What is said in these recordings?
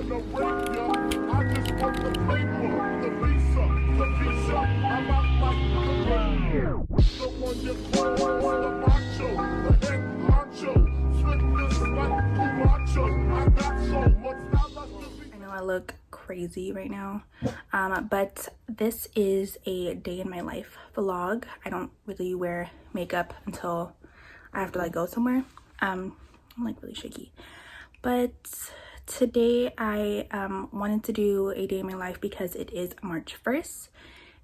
wanna rape ya. I just want the paper, the visa, the visa. I'm out like the one you call the macho, the head honcho. Slickness like macho. I got so much knowledge. I know I look crazy right now, but this is a day in my life vlog. I don't really wear makeup until I have to like go somewhere. I'm like really shaky, but today I wanted to do a day in my life because it is March 1st.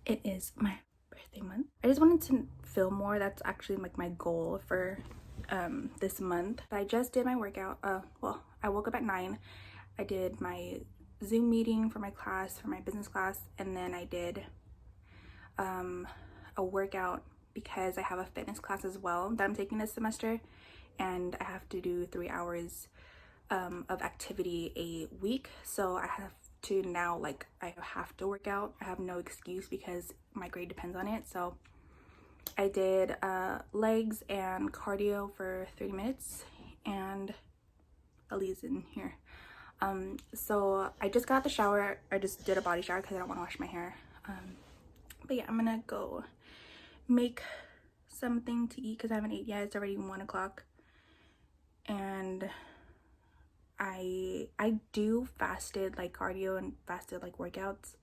It is my birthday month. I just wanted to film more. That's actually like my goal for this month. I just did my workout. Well, I woke up at 9. I did my Zoom meeting for my class, for my business class, and then I did a workout because I have a fitness class as well that I'm taking this semester, and I have to do 3 hours of activity a week. So I have to now, like, I have to work out. I have no excuse because my grade depends on it. So I did legs and cardio for 30 minutes, and Ali's in here. So I just got out the shower. I just did a body shower because I don't want to wash my hair. But yeah, I'm gonna go make something to eat because I haven't ate yet. It's already 1 o'clock, and I do fasted like cardio and fasted like workouts,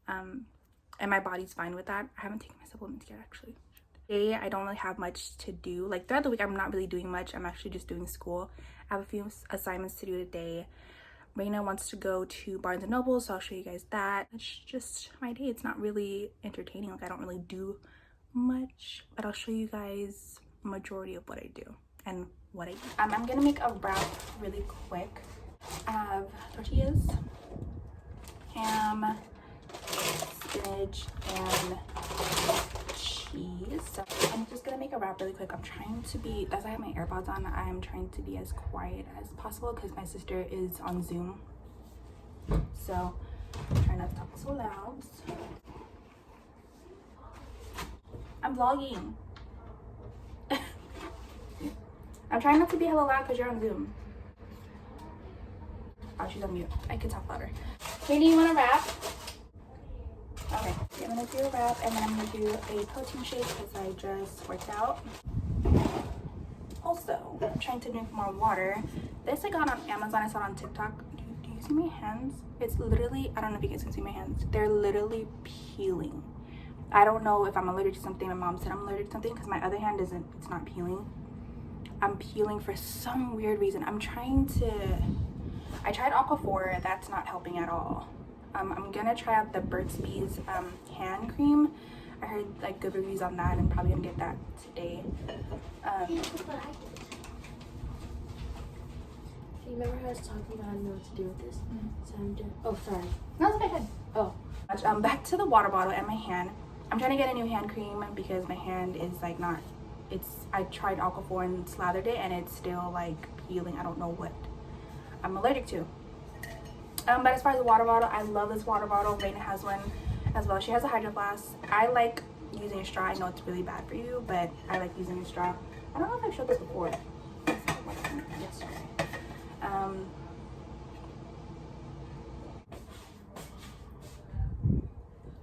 and my body's fine with that. I haven't taken my supplements yet actually. Today I don't really have much to do. Like throughout the week I'm not really doing much. I'm actually just doing school. I have a few assignments to do today. Raina wants to go to Barnes and Noble, so I'll show you guys that. It's just my day. It's not really entertaining. Like I don't really do much, but I'll show you guys majority of what I do and what I eat. I'm gonna make a wrap really quick. I have tortillas, ham, spinach, and cheese. So I'm just gonna make a wrap really quick. I'm trying to be, as I have my AirPods on, I'm trying to be as quiet as possible because my sister is on Zoom. So I'm trying not to talk so loud. I'm vlogging. I'm trying not to be hella loud because you're on Zoom. Oh, she's on mute. I can talk louder. Katie, you want to wrap? Okay, I'm gonna do a wrap, and then I'm gonna do a protein shake because I just worked out. Also, I'm trying to drink more water. This I got on Amazon. I saw it on TikTok. Do you see my hands? It's literally, I don't know if you guys can see my hands. They're literally peeling. I don't know if I'm allergic to something. My mom said I'm allergic to something because my other hand isn't, it's not peeling. I'm peeling for some weird reason. I tried Aquaphor, that's not helping at all. I'm gonna try out the Burt's Bees hand cream. I heard like good reviews on that, and I'm probably gonna get that today. You remember how I was talking about I don't know what to do with this? So I'm doing, oh sorry. No, it's okay. Oh, back to the water bottle and my hand. I'm trying to get a new hand cream because my hand is like not, I tried Aquaphor and slathered it and it's still like peeling. I don't know what I'm allergic to. But as far as the water bottle, I love this water bottle. Raina has one as well. She has a Hydro Flask. I like using a straw. I know it's really bad for you, but I like using a straw. I don't know if I've showed this before. Yesterday.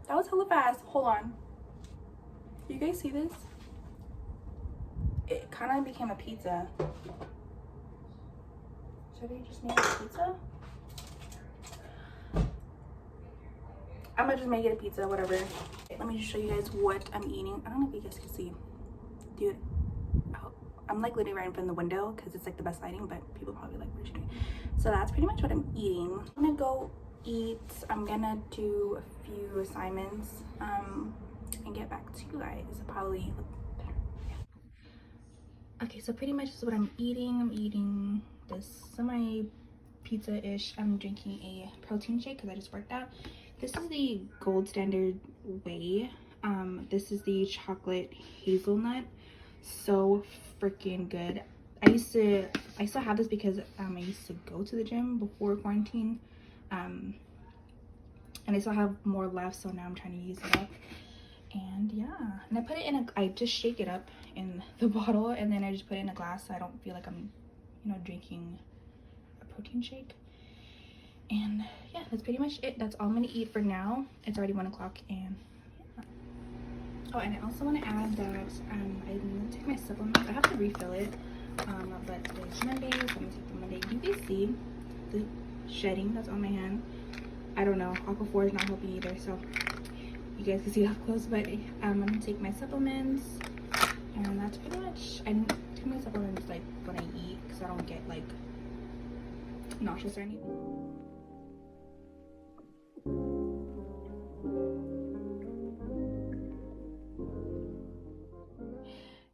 That was hella fast. Hold on. You guys see this? It kind of became a pizza. Should I just make a pizza? I'm gonna just make it a pizza, whatever. Okay, let me just show you guys what I'm eating. I don't know if you guys can see. Dude, I'm like literally right in front of the window because it's like the best lighting, but people probably like what you're doing. So that's pretty much what I'm eating. I'm gonna go eat. I'm gonna do a few assignments and get back to you guys. Probably look better. Yeah. Okay, so pretty much this is what I'm eating. I'm eating this semi pizza-ish. I'm drinking a protein shake because I just worked out. This is the gold standard whey. This is the chocolate hazelnut. So freaking good. I still have this because I used to go to the gym before quarantine, and I still have more left, so now I'm trying to use it up. And yeah, and I put it in I just shake it up in the bottle, and then I just put it in a glass so I don't feel like I'm, you know, drinking a protein shake. And yeah, that's pretty much it. That's all I'm gonna eat for now. It's already 1 o'clock. And oh, and I also want to add that I need to take my supplements. I have to refill it, but today's Monday, so I'm gonna take the Monday. You can see the shedding that's on my hand. I don't know, Aqua 4 is not helping either, so you guys can see up close. But I'm gonna take my supplements, and that's pretty much. I take my supplements like when I eat, because I don't get like nauseous or anything.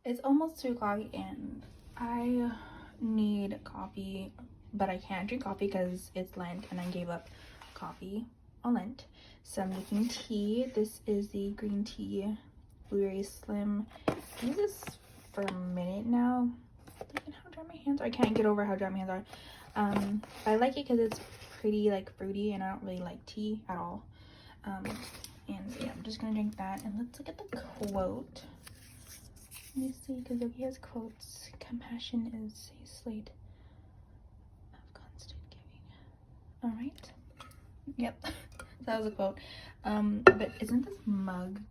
It's almost 2 o'clock and I need coffee, but I can't drink coffee because it's Lent and I gave up coffee on Lent. So I'm making tea. This is the green tea blueberry slim. I use this for a minute now. Look at how dry my hands are. I can't get over how dry my hands are. But I like it because it's pretty like fruity, and I don't really like tea at all. And so yeah, I'm just gonna drink that. And let's look at the quote. Let me see, because he has quotes. Compassion is a slate of constant giving. All right. Yep, that was a quote. But isn't this mug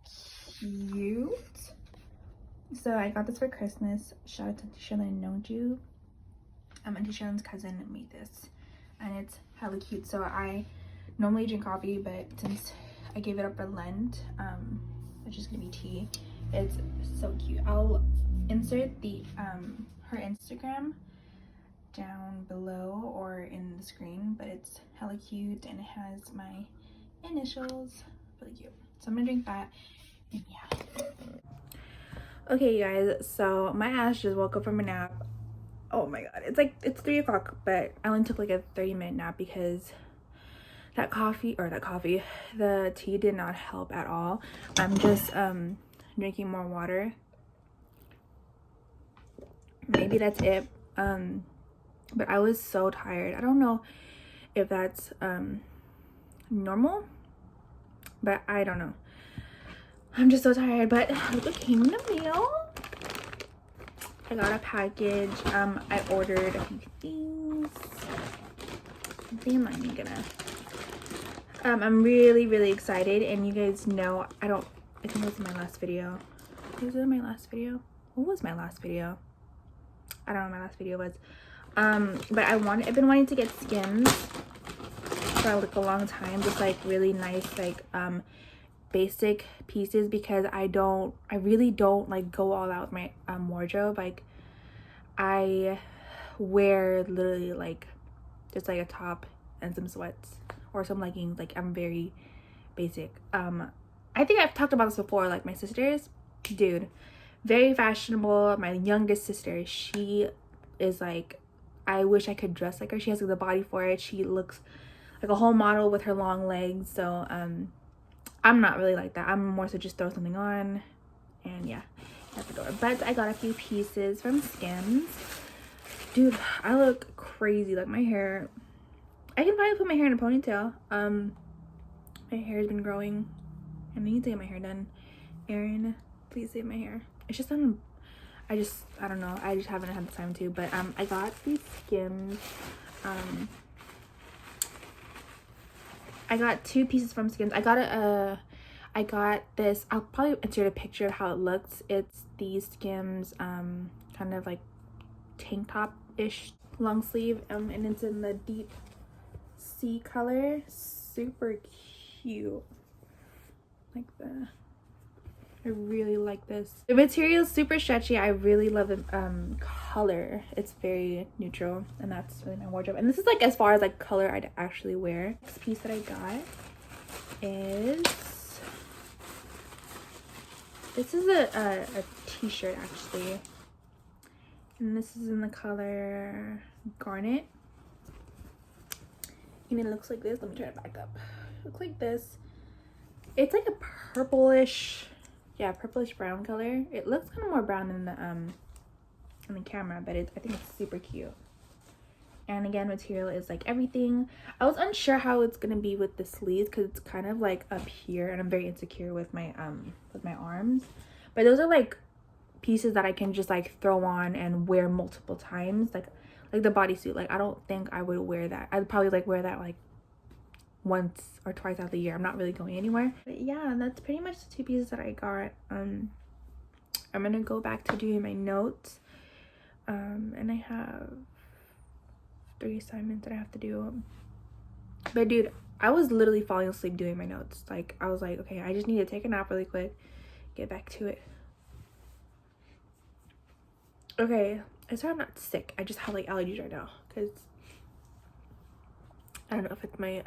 cute? So I got this for Christmas. Shout out to Tisha and Noju. And Tisha's cousin made this, and it's hella cute. So I normally drink coffee, but since I gave it up for Lent, which is gonna be tea. It's so cute. I'll insert the her Instagram down below or in the screen, but it's hella cute and it has my initials. Really cute. So I'm gonna drink that, and yeah. Okay, you guys, so my ass just woke up from a nap. Oh my god, it's 3 o'clock, but I only took like a 30-minute nap because the tea did not help at all. I'm just drinking more water. Maybe that's it. But I was so tired. I don't know if that's normal, but I don't know. I'm just so tired. But look what came in the mail. I got a package. I ordered a few things. I think I'm not even gonna. I'm really excited, and you guys know I think it was in my last video. Was it in my last video? What was my last video? I don't know what my last video was. But I've been wanting to get SKIMS for like a long time. Just like really nice like basic pieces, because I really don't like go all out with my wardrobe. Like I wear literally like just like a top and some sweats or some leggings. Like I'm very basic. I think I've talked about this before. Like my sisters, dude, very fashionable. My youngest sister, she is like, I wish I could dress like her. She has the body for it. She looks like a whole model with her long legs. So I'm not really like that. I'm more so just throw something on and yeah, at the door. But I got a few pieces from SKIMS. Dude, I look crazy. Like my hair, I can probably put my hair in a ponytail. My hair has been growing and I need to get my hair done. Erin, please save my hair. It's just I don't know. I just haven't had the time to. But I got these SKIMS. I got 2 pieces from SKIMS. I got this. I'll probably insert a picture of how it looks. It's the SKIMS kind of like tank top-ish long sleeve. And it's in the deep sea color. Super cute. Like I really like this. The material is super stretchy. I really love the color. It's very neutral, and that's really my wardrobe. And this is like as far as like color I'd actually wear. Next piece that I got is this is a t-shirt actually, and this is in the color garnet, and it looks like this. Let me turn it back up. It looks like this. It's like a purplish, yeah, purplish brown color. It looks kind of more brown in the camera, but I think it's super cute. And again, material is like everything. I was unsure how it's gonna be with the sleeves because it's kind of like up here, and I'm very insecure with my arms. But those are like pieces that I can just like throw on and wear multiple times, like the bodysuit. Like I don't think I would wear that. I'd probably like wear that like once or twice out of the year. I'm not really going anywhere. But yeah, that's pretty much the 2 pieces that I got. I'm gonna go back to doing my notes. And I have 3 assignments that I have to do. But dude, I was literally falling asleep doing my notes. Like, I was like, okay, I just need to take a nap really quick, get back to it. Okay, I swear I'm not sick. I just have like allergies right now because I don't know if it's my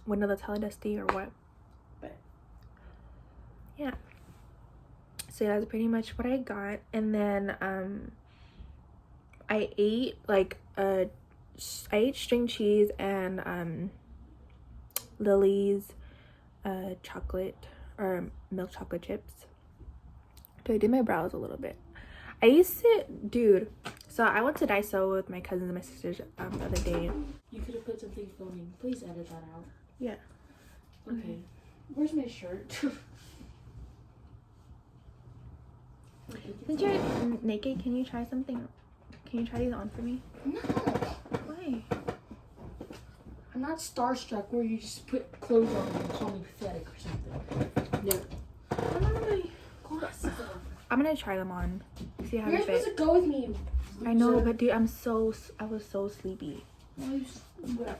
window that's hella dusty or what. But yeah, so that's pretty much what I got. And then I ate like I ate string cheese and Lily's chocolate or milk chocolate chips. So I did my brows a little bit. I used to, dude, so I went to Daiso with my cousins and my sisters the other day. You could have put something filming. Please edit that out. Yeah. Okay. Where's my shirt? Since you're naked, can you try something? Can you try these on for me? No. Why? I'm not starstruck where you just put clothes on and call me pathetic or something. No. I don't know. Glasses on. I'm gonna try them on. See how You're they supposed fit. to go with me. I know, but dude, I was so sleepy. Whatever.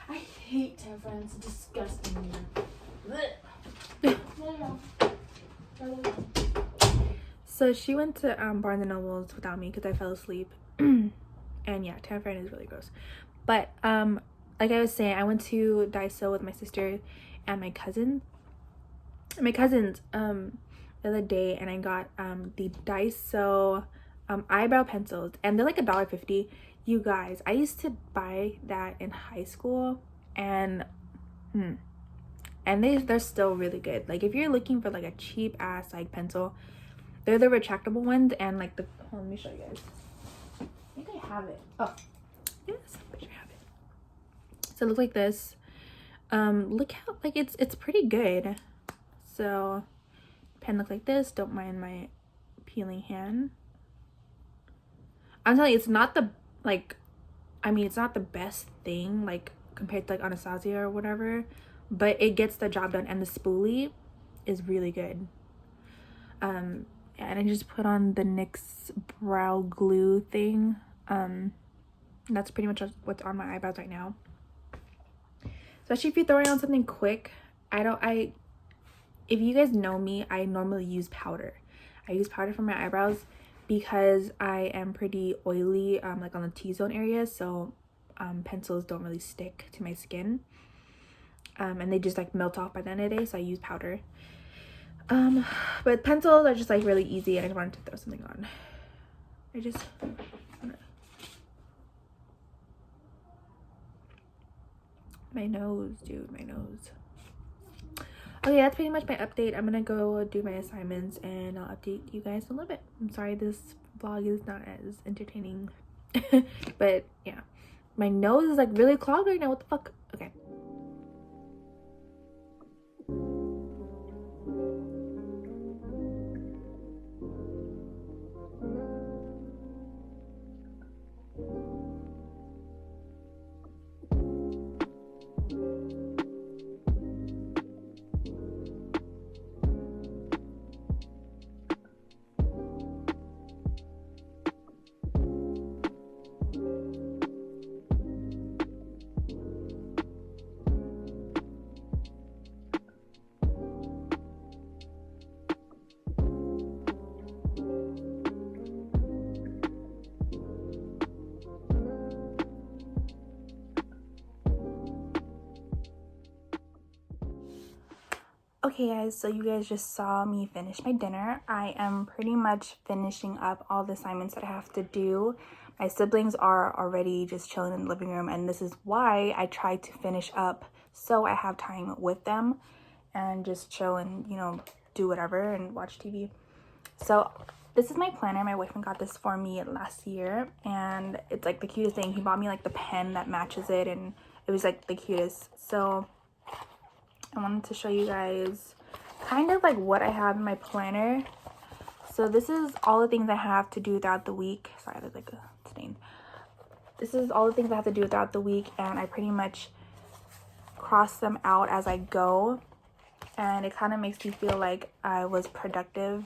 I hate Tan Fran's disgusting. So she went to Barnes and Nobles without me because I fell asleep. And yeah, Tan Fran is really gross. But like I was saying, I went to Daiso with my sister and my cousins the other day, and I got the Daiso eyebrow pencils, and they're like $1.50. You guys, I used to buy that in high school, and they're still really good. Like, if you're looking for like a cheap ass like pencil, they're the retractable ones. And like the let me show you guys. I think I have it. Oh yes, I bet you have it. So it looks like this. Look how like it's pretty good. So pen looks like this. Don't mind my peeling hand. I'm telling you, it's not the it's not the best thing like compared to like Anastasia or whatever, but it gets the job done, and the spoolie is really good. And I just put on the NYX brow glue thing. That's pretty much what's on my eyebrows right now. Especially if you're throwing on something quick. If you guys know me, I normally use powder. I use powder for my eyebrows because I am pretty oily, like on the T-zone area, so pencils don't really stick to my skin, and they just like melt off by the end of the day, so I use powder. But pencils are just like really easy, and I just wanted to throw something on. My nose, dude, my nose. Okay, that's pretty much my update. I'm gonna go do my assignments and I'll update you guys a little bit. I'm sorry this vlog is not as entertaining. But yeah, my nose is like really clogged right now. What the fuck? Okay. Okay guys, so you guys just saw me finish my dinner. I am pretty much finishing up all the assignments that I have to do. My siblings are already just chilling in the living room, and this is why I try to finish up so I have time with them and just chill and, you know, do whatever and watch TV. So this is my planner. My boyfriend got this for me last year, and it's like the cutest thing. He bought me like the pen that matches it, and it was like the cutest. So I wanted to show you guys kind of like what I have in my planner. So this is all the things I have to do throughout the week. Sorry, there's like a stain. This is all the things I have to do throughout the week, and I pretty much cross them out as I go, and it kind of makes me feel like I was productive,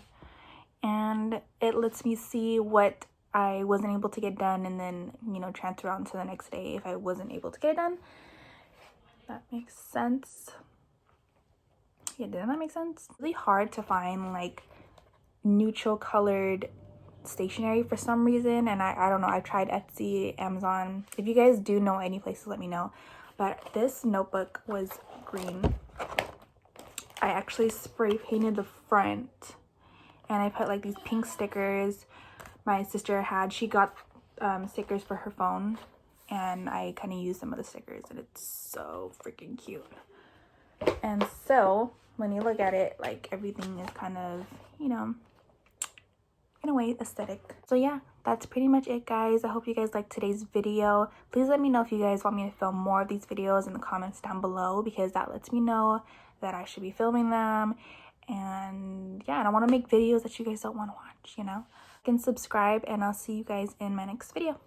and it lets me see what I wasn't able to get done, and then, you know, transfer on to the next day if I wasn't able to get it done. That makes sense. Yeah, didn't that make sense? It's really hard to find like neutral colored stationery for some reason, and I don't know. I've tried Etsy, Amazon. If you guys do know any places, let me know. But this notebook was green. I actually spray painted the front, and I put like these pink stickers my sister had. She got stickers for her phone, and I kind of used some of the stickers, and it's so freaking cute. And so when you look at it, like everything is kind of, you know, in a way aesthetic. So yeah, that's pretty much it, guys. I hope you guys liked today's video. Please let me know if you guys want me to film more of these videos in the comments down below, because that lets me know that I should be filming them. And yeah, I don't want to make videos that you guys don't want to watch, you know. You can subscribe, and I'll see you guys in my next video.